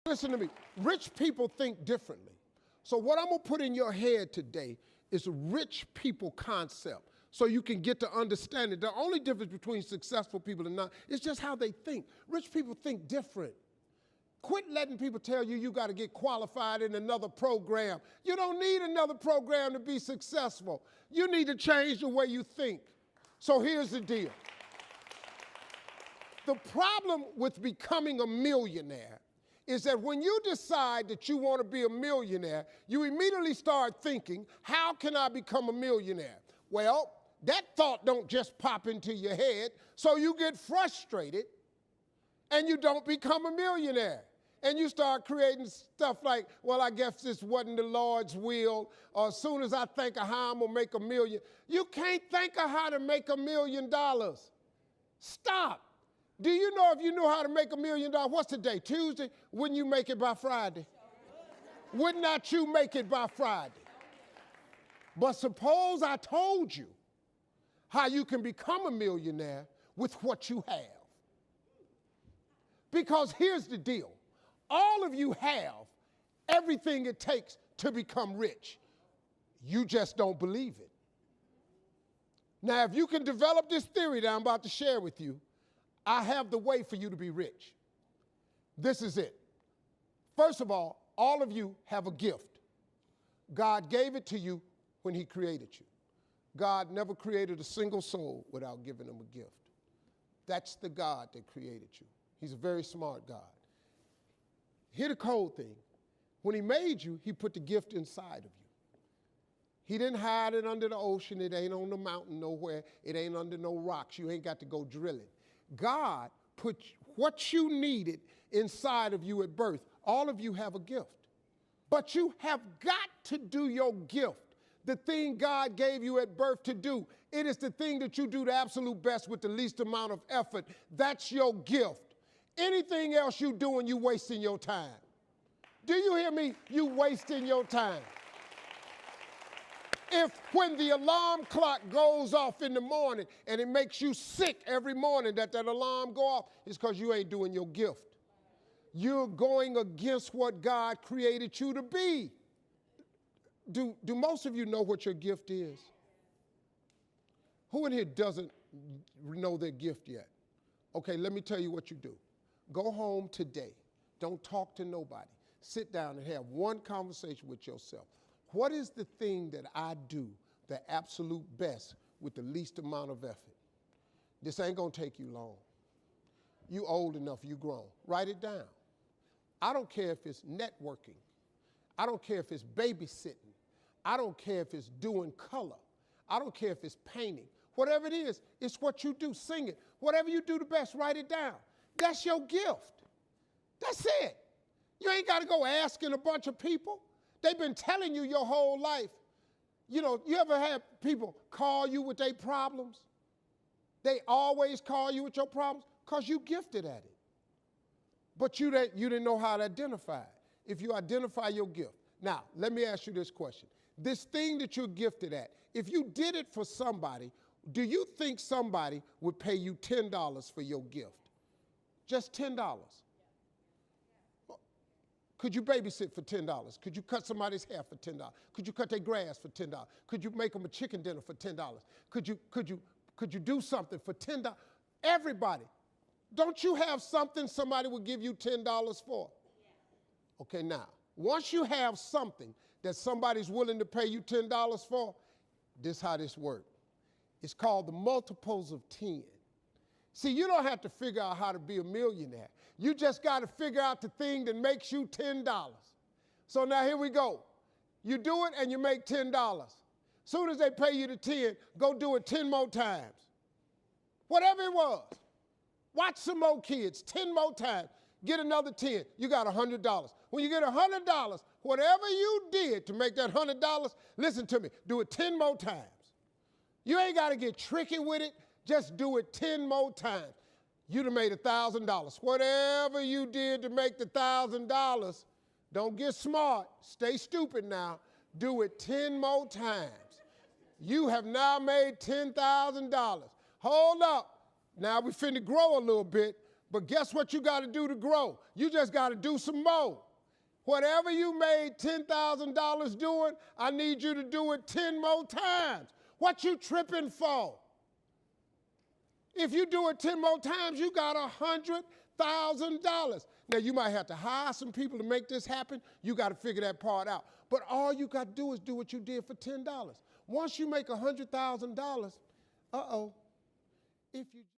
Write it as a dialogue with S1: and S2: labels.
S1: Listen to me. Rich people think differently. So what I'm going to put in your head today is a rich people concept so you can get to understand it. The only difference between successful people and not is just how they think. Rich people think different. Quit letting people tell you you got to get qualified in another program. You don't need another program to be successful. You need to change the way you think. So here's the deal. The problem with becoming a millionaire is that when you decide that you want to be a millionaire, you immediately start thinking, how can I become a millionaire? Well, that thought don't just pop into your head, so you get frustrated and you don't become a millionaire. And you start creating stuff like, well, I guess this wasn't the Lord's will, or as soon as I think of how I'm going to make $1 million. You can't think of how to make $1 million. Stop. Do you know if you knew how to make $1 million, what's the day, Tuesday? Wouldn't you make it by Friday? Would not you make it by Friday? But suppose I told you how you can become a millionaire with what you have. Because here's the deal. All of you have everything it takes to become rich. You just don't believe it. Now, if you can develop this theory that I'm about to share with you, I have the way for you to be rich. This is it. First of all of you have a gift. God gave it to you when he created you. God never created a single soul without giving them a gift. That's the God that created you. He's a very smart God. Here's the cold thing. When he made you, he put the gift inside of you. He didn't hide it under the ocean. It ain't on the mountain nowhere. It ain't under no rocks. You ain't got to go drilling. God put what you needed inside of you at birth. All of you have a gift. But you have got to do your gift, the thing God gave you at birth to do. It is the thing that you do the absolute best with the least amount of effort. That's your gift. Anything else you doing, you wasting your time. Do you hear me? You wasting your time. If when the alarm clock goes off in the morning and it makes you sick every morning that alarm go off, it's because you ain't doing your gift. You're going against what God created you to be. Do most of you know what your gift is? Who in here doesn't know their gift yet? Okay, let me tell you what you do. Go home today. Don't talk to nobody. Sit down and have one conversation with yourself. What is the thing that I do the absolute best with the least amount of effort? This ain't gonna take you long. You old enough, you grown. Write it down. I don't care if it's networking. I don't care if it's babysitting. I don't care if it's doing color. I don't care if it's painting. Whatever it is, it's what you do. Sing it. Whatever you do the best, write it down. That's your gift. That's it. You ain't got to go asking a bunch of people. They've been telling you your whole life. You know, you ever had people call you with their problems? They always call you with your problems because you gifted at it. But you didn't know how to identify it. If you identify your gift. Now, let me ask you this question. This thing that you're gifted at, if you did it for somebody, do you think somebody would pay you $10 for your gift? Just $10. Could you babysit for $10? Could you cut somebody's hair for $10? Could you cut their grass for $10? Could you make them a chicken dinner for $10? Could you do something for $10? Everybody. Don't you have something somebody would give you $10 for? Okay, now, once you have something that somebody's willing to pay you $10 for, this is how this works. It's called the multiples of 10. See, you don't have to figure out how to be a millionaire. You just got to figure out the thing that makes you $10. So now here we go. You do it and you make $10. Soon as they pay you the 10, go do it 10 more times. Whatever it was. Watch some more kids, 10 more times. Get another 10, you got $100. When you get $100, whatever you did to make that $100, listen to me, do it 10 more times. You ain't got to get tricky with it. Just do it 10 more times. You'd have made $1,000. Whatever you did to make the $1,000, don't get smart. Stay stupid now. Do it 10 more times. You have now made $10,000. Hold up. Now we finna grow a little bit. But guess what you got to do to grow? You just got to do some more. Whatever you made $10,000 doing, I need you to do it 10 more times. What you tripping for? If you do it 10 more times, you got $100,000. Now, you might have to hire some people to make this happen. You got to figure that part out. But all you got to do is do what you did for $10. Once you make $100,000, if you